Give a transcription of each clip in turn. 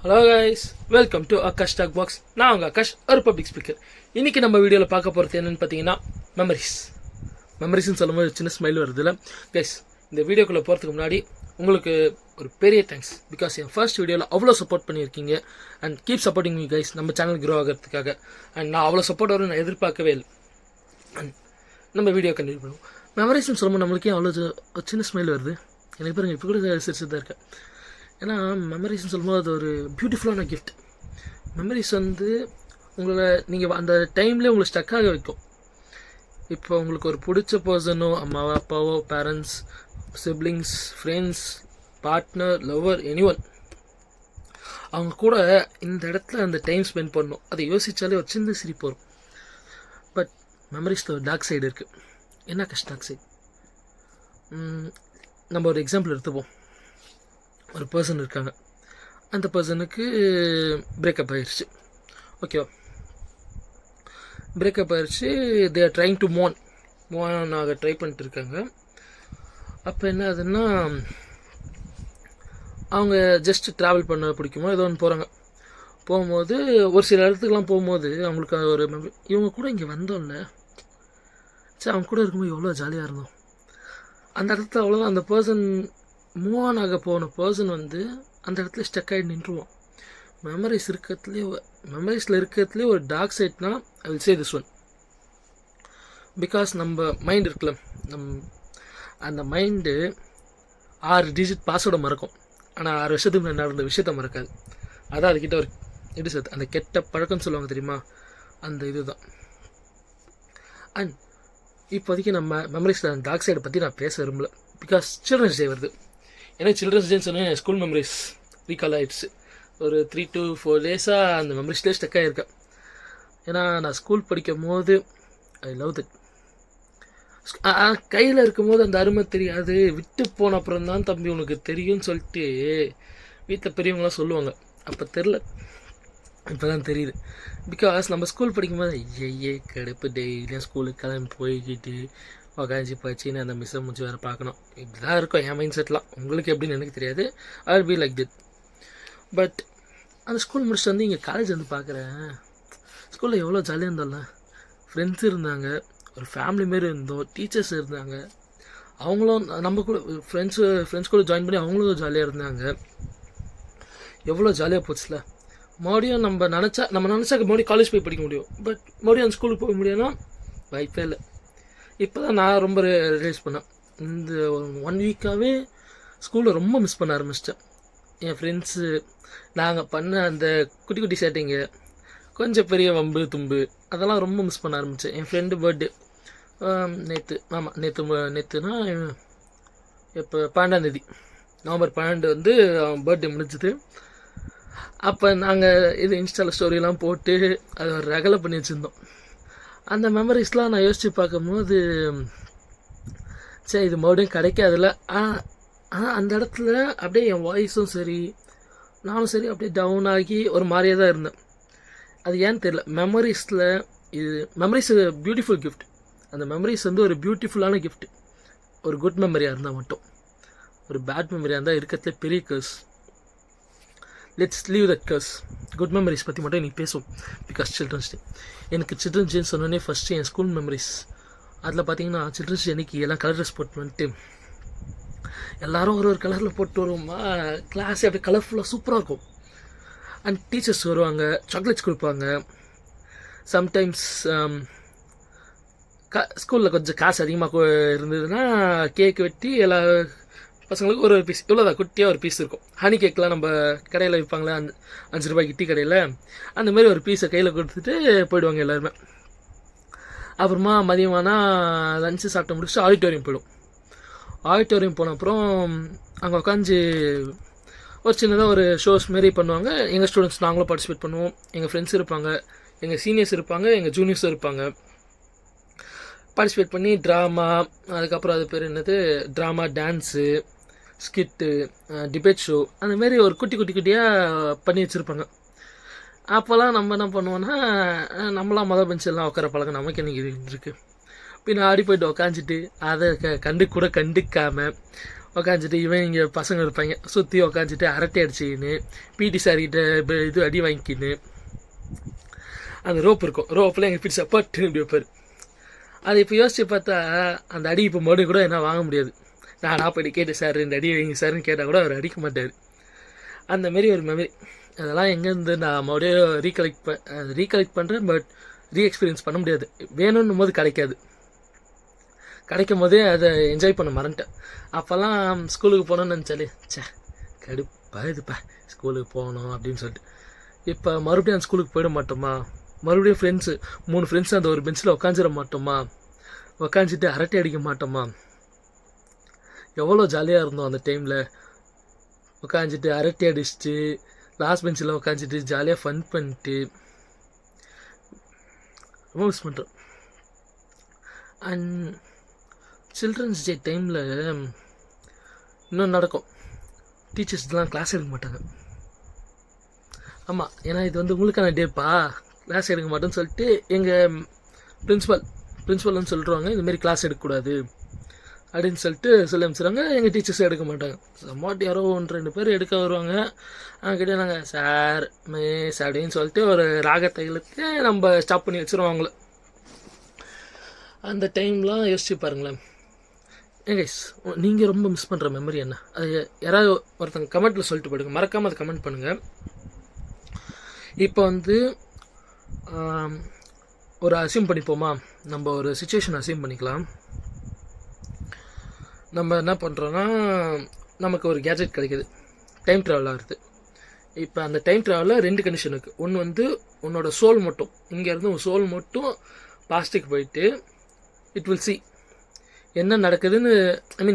Hello guys, welcome to Akash talk box. நான் உங்கள் ஆகாஷ், ஒரு பப்ளிக் ஸ்பீக்கர். இன்றைக்கி நம்ம வீடியோவில் பார்க்க போகிறது என்னென்னு பார்த்தீங்கன்னா மெமரிஸ்ன்னு சொல்லும்போது சின்ன ஸ்மைல் வருது இல்லை கைஸ். இந்த வீடியோக்குள்ளே போகிறதுக்கு முன்னாடி உங்களுக்கு ஒரு பெரிய தேங்க்ஸ். பிகாஸ் என் ஃபர்ஸ்ட் வீடியோவில் அவ்வளோ சப்போர்ட் பண்ணியிருக்கீங்க and keep supporting me guys, நம்ம சேனல் க்ரோ ஆகிறதுக்காக. அண்ட் நான் அவ்வளோ சப்போர்ட் வரும் நான் எதிர்பார்க்கவே இல்லை. அண்ட் நம்ம வீடியோ கண்டினியூ பண்ணுவோம். மெமரிஸ்ன்னு சொல்லும்போது நம்மளுக்கே அவ்வளோ சின்ன ஸ்மைல் வருது. எனக்கு பாருங்கள், இப்போ கூட சிரிச்சு தான் இருக்கேன். ஏன்னா மெமரிஸ்ன்னு சொல்லும்போது அது ஒரு பியூட்டிஃபுல்லான கிஃப்ட். மெமரிஸ் உங்களை நீங்கள் அந்த டைம்லேயே உங்களை ஸ்டக்காக வைக்கும். இப்போ உங்களுக்கு ஒரு பிடிச்ச பர்சனோ, அம்மாவோ அப்பாவோ, parents, siblings, friends, partner, lover, anyone, அவங்க கூட இந்த இடத்துல அந்த டைம் ஸ்பெண்ட் பண்ணணும். அதை யோசித்தாலே ஒரு சின்ன சிரிப்பு வரும். பட் மெமரிஸில் ஒரு டார்க் சைடு இருக்குது. என்ன டார்க் சைடு? நம்ம ஒரு எக்ஸாம்பிள் எடுத்துப்போம். ஒரு பர்சன் இருக்காங்க, அந்த பர்சனுக்கு பிரேக்கப் ஆயிடுச்சு. ஓகேவா? பிரேக்கப் ஆயிடுச்சு. They are trying to move ஆக ட்ரை பண்ணிட்டு இருக்காங்க. அப்போ என்ன ஆகுதுன்னா, அவங்க ஜஸ்ட் ட்ராவல் பண்ண பிடிக்குமோ ஏதோ ஒன்று போகிறாங்க. போகும்போது ஒரு சில இடத்துக்குலாம் போகும்போது அவங்களுக்கு ஒரு இவங்க கூட இங்கே வந்தோம்ல, சரி அவங்க கூட இருக்கும்போது எவ்வளோ ஜாலியாக இருந்தோம். அந்த இடத்துல அவ்வளோதான். அந்த பர்சன் மூவ் ஆக போன பர்சன் அந்த இடத்துல ஸ்டக் ஆகி நின்றுவோம். மெமரிஸில் இருக்கிறதுலே ஒரு டார்க் சைட்னா I will say this one. Because நம்ம மைண்ட் இருக்குல்ல, அந்த மைண்டு 6 டிஜிட் பாஸ்வேர்டை மறக்கும். ஆனால் 6 வருஷத்துக்கு முன்னாடி நடந்த விஷயத்த மறக்காது. அதான் அதுக்கிட்ட ஒரு அந்த கெட்ட பழக்கம்னு சொல்லுவாங்க தெரியுமா, அந்த இதுதான். அண்ட் இப்போதைக்கு நம்ம மெமரிஸில் அந்த டார்க் சைடை பற்றி நான் பேச விரும்பல. பிகாஸ் சில்ட்ரன்ஸ் டே வருது. ஏன்னா சில்ட்ரன்ஸ் டேன்னு சொன்னேன், ஸ்கூல் மெமரிஸ் ரீகால் ஆகிடுச்சு. ஒரு 3 to 4 டேஸாக அந்த மெமரிஸ்லேயே ஸ்டக் ஆகிருக்கேன். ஏன்னா நான் ஸ்கூல் படிக்கும் போது ஐ லவ் தட். கையில் இருக்கும்போது அந்த அருமை தெரியாது. விட்டு போன அப்புறம் தான் தம்பி உனக்கு தெரியும்னு சொல்லிட்டு வீட்டில் பெரியவங்களாம் சொல்லுவாங்க. அப்போ தெரில, இப்போ தான் தெரியுது. பிகாஸ் நம்ம ஸ்கூல் படிக்கும்போது ஐயே கடுப்பு, டெய்லியும் ஸ்கூலுக்கு கிளம்பி போய்கிட்டு உக்காஞ்சி போச்சுன்னு அந்த மிஸ்ஸை முடிச்சு வேறு பார்க்கணும். இப்படி தான் இருக்கும் என் மைண்ட் செட்லாம். உங்களுக்கு எப்படின்னு எனக்கு தெரியாது. I will be like that. But அந்த ஸ்கூல் முடிச்சுட்டு இங்கே காலேஜ் பார்க்குறேன். ஸ்கூலில் எவ்வளோ ஜாலியாக இருந்தோம்ல. ஃப்ரெண்ட்ஸ் இருந்தாங்க, ஒரு ஃபேமிலி மாரி இருந்தோம், டீச்சர்ஸ் இருந்தாங்க. அவங்களும் நம்ம கூட ஃப்ரெண்ட்ஸ் கூட ஜாயின் பண்ணி அவங்களும் ஜாலியாக இருந்தாங்க. எவ்வளோ ஜாலியாக போச்சுல. மறுபடியும் நம்ம நினச்சா மறுபடியும் காலேஜ் போய் படிக்க முடியும். பட் மறுபடியும் அந்த ஸ்கூலுக்கு போக முடியும்னா வாய்ப்பே இல்லை. இப்போ தான் நான் ரொம்ப ரியலைஸ் பண்ணேன். இந்த 1 வீக்காகவே ஸ்கூலில் ரொம்ப மிஸ் பண்ண ஆரம்பிச்சிட்டேன். என் ஃப்ரெண்ட்ஸு, நாங்கள் பண்ண அந்த குட்டி குட்டி சேட்டிங்கு, கொஞ்சம் பெரிய வம்பு தும்பு, அதெல்லாம் ரொம்ப மிஸ் பண்ண ஆரம்பித்தேன். என் ஃப்ரெண்டு பர்த்டே நேற்றுனா இப்போ 12ஆம் தேதி நவம்பர் 12 அவன் பர்த்டே முடிஞ்சுது. அப்போ நாங்கள் இன்ஸ்டாவில் ஸ்டோரியெல்லாம் போட்டு அதை ஒரு ரகலை பண்ணி வச்சுருந்தோம். அந்த மெமரிஸ்லாம் நான் யோசித்து பார்க்கும்போது சரி இது மறுபடியும் கிடைக்காதுல்ல. அந்த இடத்துல அப்படியே என் வாய்ஸும் சரி, நானும் சரி அப்படியே டவுன் ஆகி ஒரு மாதிரியே தான் இருந்தேன். அது ஏன்னு தெரியல. Memories beautiful gift. அந்த மெமரிஸ் ஒரு பியூட்டிஃபுல்லான கிஃப்ட். ஒரு குட் மெமரியாக இருந்தால் மட்டும். ஒரு பேட் மெமரியாக இருந்தால் இருக்கிறதுல பெரிய curse. Let's leave that curse. Good memories பற்றி மட்டும் இன்றைக்கி பேசுவோம். Because children's day. எனக்கு சில்ட்ரன்ஸ் டேன்னு சொன்னோன்னே ஃபஸ்ட்டு என் ஸ்கூல் மெமரிஸ். அதில் பார்த்தீங்கன்னா சில்ட்ரன்ஸ் டே அன்றைக்கி எல்லாம் கலர் ட்ரெஸ் போட்டு வந்துட்டு எல்லோரும் ஒரு கலரில் போட்டு வருவோமா. கிளாஸ் அப்படியே கலர்ஃபுல்லாக சூப்பராக இருக்கும். அண்ட் டீச்சர்ஸ் வருவாங்க, சாக்லேட்ஸ் கொடுப்பாங்க. சம்டைம்ஸ் ஸ்கூலில் கொஞ்சம் காசு அதிகமாக இருந்ததுன்னா கேக் வெட்டி எல்லா பசங்களுக்கு ஒரு பீஸ், இவ்வளோதான் குட்டியாக ஒரு பீஸ் இருக்கும். ஹனி கேக்லாம் நம்ம கடையில் விற்பாங்களே, 5 ரூபாய்க்கு டீ கடையில், அந்த மாதிரி ஒரு பீஸை கையில் கொடுத்துட்டு போயிடுவாங்க எல்லாருமே. அப்புறமா மதியமானால் லஞ்சு சாப்பிட்டு முடிச்சுட்டு ஆடிட்டோரியம் போயிடும். ஆடிட்டோரியம் போன அப்புறம் அங்கே உட்காந்து ஒரு சின்னதாக ஒரு ஷோஸ் மாரி பண்ணுவாங்க. எங்கள் ஸ்டூடெண்ட்ஸ் நாங்களும் பார்ட்டிசிபேட் பண்ணுவோம். எங்கள் ஃப்ரெண்ட்ஸ் இருப்பாங்க, எங்கள் சீனியர்ஸ் இருப்பாங்க, எங்கள் ஜூனியர்ஸும் இருப்பாங்க. பார்ட்டிசிபேட் பண்ணி ட்ராமா, அதுக்கப்புறம் அது பேர் drama, dance, skit, debate show, அந்தமாரி ஒரு குட்டியாக பண்ணி வச்சுருப்பாங்க. அப்போல்லாம் நம்ம என்ன பண்ணுவோன்னா, நம்மளாம் மொதல் பெஞ்செல்லாம் உட்கார பழக்கம் நமக்கு எனக்கு இருக்குது. பின்ன ஆடி போய்ட்டு உக்காந்துட்டு அதை கண்டுக்காமல் உக்காந்துட்டு இவன் இங்கே பசங்க இருப்பாங்க சுற்றி உக்காந்துட்டு அரட்டை அடிச்சிக்கின்னு பிடி சார்கிட்ட இது அடி வாங்கிக்கின்னு அந்த ரோப் இருக்கும் ரோப்பில் எங்கள் பிடி சார் பட்டு இப்படி வைப்பார். அதை இப்போ யோசித்து பார்த்தா அந்த அடி இப்போ மறுபடியும் கூட என்ன வாங்க முடியாது. நான் போய்ட்டு கேட்டேன் சார் இந்த அடி வைங்க சார்னு கேட்டால் கூட அவர் அடிக்க மாட்டார். அந்தமாரி ஒரு மெமரி அதெல்லாம் எங்கேருந்து நான் மறுபடியும் ரீகலெக்ட் பண்ணுறேன். பட் எக்ஸ்பீரியன்ஸ் பண்ண முடியாது. வேணும்னும் போது கிடைக்கும் போதே அதை என்ஜாய் பண்ண மறந்துட்டேன். அப்போல்லாம் ஸ்கூலுக்கு போகணுன்னு நினச்சாலே கடுப்பாக இதுப்பா ஸ்கூலுக்கு போகணும் அப்படின்னு சொல்லிட்டு. இப்போ மறுபடியும் அந்த ஸ்கூலுக்கு போயிட மாட்டோமா, மறுபடியும் 3 ஃப்ரெண்ட்ஸ் அந்த ஒரு பெஞ்சில் உட்காந்துட மாட்டோமா, உட்காந்துட்டு அரட்டை அடிக்க மாட்டோமா. எவ்வளோ ஜாலியாக இருந்தோம் அந்த டைமில். உட்காந்துட்டு அரட்டை அடிச்சுட்டு லாஸ்ட் பெஞ்சில் உட்காந்துட்டு ஜாலியாக ஃபன் பண்ணிட்டு ரொம்ப மிஸ் பண்ணுறோம். அண்ட் சில்ட்ரன்ஸ் டே டைமில் இன்னும் நடக்கும். டீச்சர்ஸ்லாம் கிளாஸ் எடுக்க மாட்டாங்க. ஆமாம், ஏன்னா இது உங்களுக்கான டேப்பா, கிளாஸ் எடுக்க மாட்டேன்னு சொல்லிட்டு எங்கள் பிரின்ஸிபல்னு சொல்லிடுவாங்க இதுமாரி கிளாஸ் எடுக்கக்கூடாது அப்படின்னு சொல்லிட்டு சொல்லி அனுப்பிச்சிடுவாங்க. எங்கள் டீச்சர்ஸும் எடுக்க மாட்டாங்க. சம்மாட்டி யாரோ 1-2 பேர் எடுக்க வருவாங்க. அவங்ககிட்ட நாங்கள் சார் மிஸ் அப்படின்னு சொல்லிட்டு ஒரு ராகத்தைகளுக்கு நம்ம ஸ்டாப் பண்ணி வச்சுருவோம் அவங்கள. அந்த டைம்லாம் யோசிச்சு பாருங்களேன். கைஸ், நீங்கள் ரொம்ப மிஸ் பண்ணுற மெமரி என்ன? அது யாராவது ஒருத்தங்க கமெண்ட்டில் சொல்லிட்டு போயிடுங்க. மறக்காமல் அதை கமெண்ட் பண்ணுங்கள். இப்போ ஒரு அசியூம் பண்ணிப்போமா, நம்ம ஒரு சுச்சுவேஷன் அசியூம் பண்ணிக்கலாம். நம்ம என்ன பண்ணுறோன்னா, நமக்கு ஒரு கேஜெட் கிடைக்கிது, டைம் ட்ராவல் ஆகுது. இப்போ அந்த டைம் ட்ராவலில் 2 கண்டிஷன் இருக்குது. ஒன்று உன்னோட சோல் மட்டும் இங்கேருந்து உன் சோல் மட்டும் பாஸ்ட்டுக்கு போயிட்டு இட் வில் சி என்ன நடக்குதுன்னு.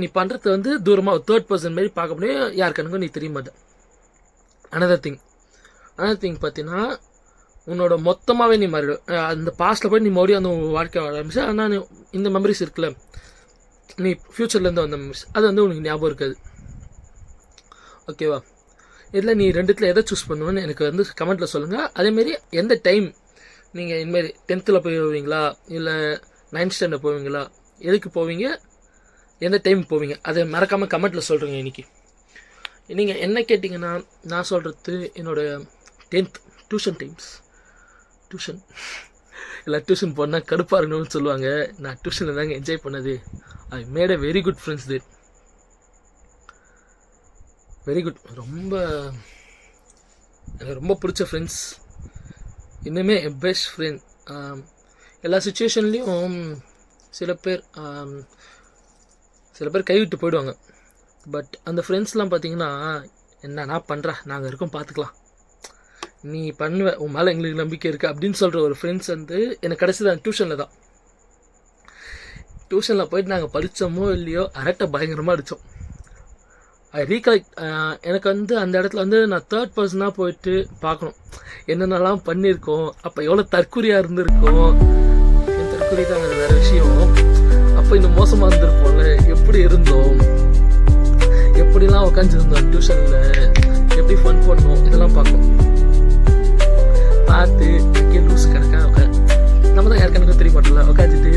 நீ பண்ணுறது தூரமாக 3rd person மாரி பார்க்க முடியும். யார் கணக்கும் நீ தெரிய மாட்டேன். அனதர் திங் பார்த்தீங்கன்னா, உன்னோட மொத்தமாகவே நீ மாறிடும். அந்த பாஸ்ட்டில் போய் நீ மறுபடியும் அந்த வாழ்க்கை வாழ ஆரம்பிச்சு. ஆனால் இந்த மெமரிஸ் இருக்குல்ல, நீ ஃப்யூச்சர்லேருந்து வந்த மெமரிஸ் அது உனக்கு ஞாபகம் இருக்காது. ஓகேவா? இதில் நீ 2த்தில் எதை சூஸ் பண்ணுவேன்னு எனக்கு கமெண்ட்டில் சொல்லுங்கள். அதேமாரி எந்த டைம் நீங்கள் இந்தமாரி 10th போவீங்களா இல்லை 9th ஸ்டாண்டர்ட் போவீங்களா, எதுக்கு போவீங்க, எந்த டைம் போவீங்க, அதை மறக்காமல் கமெண்ட்டில் சொல்கிறேங்க. இன்றைக்கி நீங்கள் என்ன கேட்டிங்கன்னா, நான் சொல்கிறது என்னோடய 10th டியூஷன் டைம்ஸ். எல்லாம் டியூஷன் போனால் கடுப்பாக இருக்கணும்னு சொல்லுவாங்க. நான் டியூஷனில் தாங்க என்ஜாய் பண்ணது. I made a very good friends there. Very good. எனக்கு ரொம்ப பிடிச்ச ஃப்ரெண்ட்ஸ். இன்னுமே என் பெஸ்ட் ஃப்ரெண்ட். எல்லா சுச்சுவேஷன்லேயும் சில பேர் கைவிட்டு போயிடுவாங்க. பட் அந்த ஃப்ரெண்ட்ஸ்லாம் பார்த்தீங்கன்னா, என்னன்னா பண்ணுறா, நாங்கள் இருக்கோம் பார்த்துக்கலாம், நீ பண்ணுவ, உன் மேலே எங்களுக்கு நம்பிக்கை இருக்குது அப்படின்னு சொல்கிற ஒரு ஃப்ரெண்ட்ஸ் எனக்கு கிடச்சது அந்த டியூஷனில் தான். டியூஷனில் போயிட்டு நாங்கள் படித்தோமோ இல்லையோ அரட்டை பயங்கரமாக அடித்தோம். ஐ ரீகலெக்ட். எனக்கு அந்த இடத்துல நான் 3rd person போயிட்டு பார்க்கணும் என்னென்னலாம் பண்ணியிருக்கோம், அப்போ எவ்வளோ தற்கொலையாக இருந்திருக்கோம். என் தற்கொலை தான் வேறு விஷயம். அப்போ இன்னும் மோசமாக இருந்திருப்போம்ல, எப்படி இருந்தோம், எப்படிலாம் உட்காந்துருந்தோம் டியூஷனில், எப்படி ஃபன் பண்ணோம், இதெல்லாம் பார்க்கணும். பார்த்து அங்கே லூஸ் கணக்கா நம்ம தான் யார் கணக்கும் தெரிய மாட்டோம்ல, உட்காந்துட்டு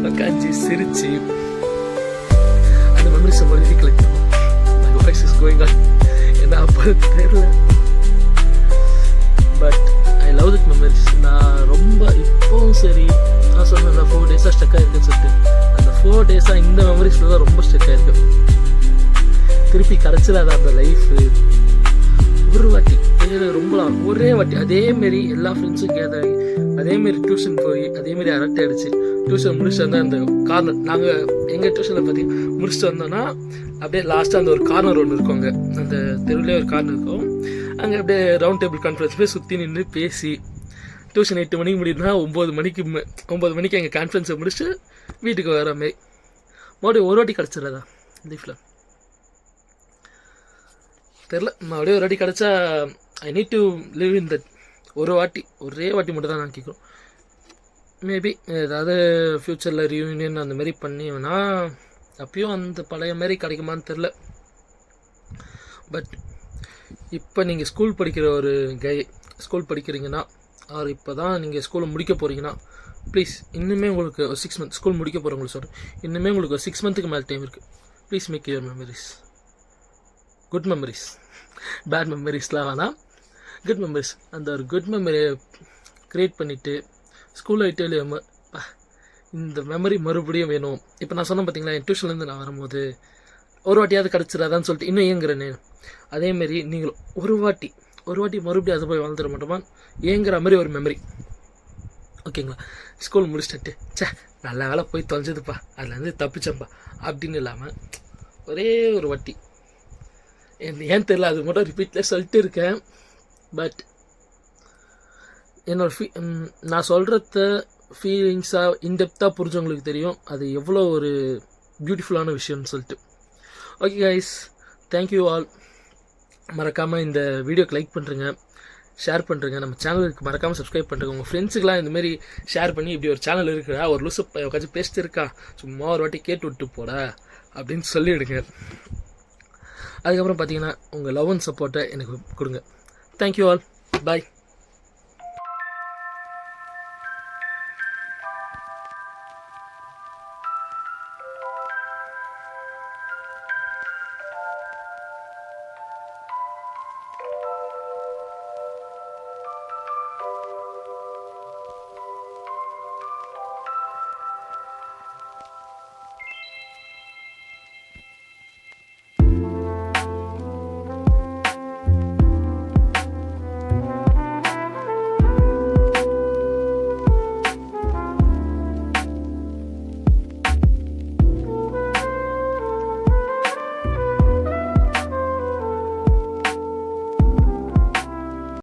உட்காந்து சிரிச்சு அந்த மெமரிஸ் ரீகலெக்ட் பண்ணும். My voice is going on, என்ன அப்போ தெரியல. But I love that memories. நான் ரொம்ப இப்போவும் சரி, நான் சொன்னேன் 4 days ஸ்டக்காக இருக்குன்னு சொல்லிட்டு, அந்த 4 days இந்த மெமரிஸில் தான் ரொம்ப ஸ்டக்காக இருக்கு. திருப்பி கிடச்சிடாத அந்த லைஃபு. ஒரு வாட்டி ரொம்ப ஒரே வாட்டி அதேமாரி எல்லா ஃப்ரெண்ட்ஸும் கேதர் ஆகி அதேமாரி டியூஷன் போய் அதேமாரி அரட்டை அடிச்சு டியூஷன் முடிச்சுட்டு வந்தால் அந்த கார்னர், நாங்கள் எங்கள் டியூஷனில் பார்த்தீங்கன்னா முடிச்சுட்டு வந்தோன்னா அப்படியே லாஸ்ட்டாக அந்த ஒரு கார்னர் ஒன்று இருக்கும். அங்கே அந்த தெருவிலே ஒரு கார்னர் இருக்கும். அங்கே அப்படியே ரவுண்ட் டேபிள் கான்ஃபரன்ஸ் போய் சுற்றி நின்று பேசி டியூஷன் 8 மணிக்கு முடியுதுன்னா 9 மணிக்கு எங்கள் கான்ஃபரன்ஸை முடிச்சுட்டு வீட்டுக்கு வர மாரி மறுபடியும் ஒரு வாட்டி கிடச்சிடாதா லைஃப்பில் தெரில. மறுபடியும் ஒரு வாட்டி கிடச்சா I need to live in that. ஒரே வாட்டி மட்டும் தான் நான் கேட்குறோம். மேபி ஏதாவது ஃப்யூச்சரில் ரியூனியன் அந்த மாதிரி பண்ணி வேணால் அப்பயும் அந்த பழைய மாதிரி கிடைக்குமான்னு தெரில. பட் இப்போ நீங்கள் ஸ்கூல் படிக்கிற ஒரு ஸ்கூல் படிக்கிறீங்கன்னா, இப்போ தான் நீங்கள் ஸ்கூலை முடிக்க போகிறீங்கன்னா, ப்ளீஸ் இன்னுமே உங்களுக்கு ஒரு 6 மந்த் ஸ்கூல் முடிக்க போகிறவங்களுக்கு சொல்கிறேன், இன்னுமே உங்களுக்கு ஒரு 6 மந்த்துக்கு மேலே டைம் இருக்குது. Please make your memories good memories. Bad மெமரிஸ்லாம் வேணாம், குட் மெமரிஸ். அந்த ஒரு குட் மெமரியை க்ரியேட் பண்ணிவிட்டு ஸ்கூலில் விட்டு இந்த மெமரி மறுபடியும் வேணும். இப்போ நான் சொன்னேன் பார்த்தீங்களா, என் டியூஷன்லேருந்து நான் வரும்போது ஒரு வாட்டியாவது கிடச்சிடாதான்னு சொல்லிட்டு இன்னும் ஏங்குறேன்னு. அதேமாரி நீங்கள் ஒரு வாட்டி மறுபடியும் அதை போய் வாழ்ந்துட மாட்டோமா ஏங்குற மாதிரி ஒரு மெமரி. ஓகேங்களா, ஸ்கூல் முடிச்சுட்டு நல்ல வேலை போய் தொலைஞ்சதுப்பா, அதுலேருந்து தப்பிச்சப்பா அப்படின்னு இல்லாமல் ஒரே ஒரு வாட்டி, ஏன் தெரில, அது மட்டும் ரிப்பீட்டில் சொல்லிட்டு இருக்கேன். பட் என்னோடய நான் சொல்கிறத ஃபீலிங்ஸாக இன்டெப்த்தாக புரிஞ்சவங்களுக்கு தெரியும் அது எவ்வளோ ஒரு பியூட்டிஃபுல்லான விஷயம்னு சொல்லிட்டு. Okay guys, thank you all. மறக்காமல் இந்த வீடியோக்கு லைக் பண்ணுறேங்க, ஷேர் பண்ணுறேங்க, நம்ம சேனலுக்கு மறக்காமல் சப்ஸ்கிரைப் பண்ணுறேங்க. உங்கள் ஃப்ரெண்ட்ஸுக்கெலாம் இந்தமாரி ஷேர் பண்ணி இப்படி ஒரு சேனல் இருக்குடா, ஒரு லூசு உட்காந்து பேசிட்டு இருக்கா, சும்மா ஒரு வாட்டி கேட்டு விட்டு போட அப்படின்னு சொல்லிவிடுங்க. அதுக்கப்புறம் பார்த்தீங்கன்னா உங்கள் லவ் அண்ட் சப்போர்ட்டை எனக்கு கொடுங்க. தேங்க்யூ ஆல், பாய்.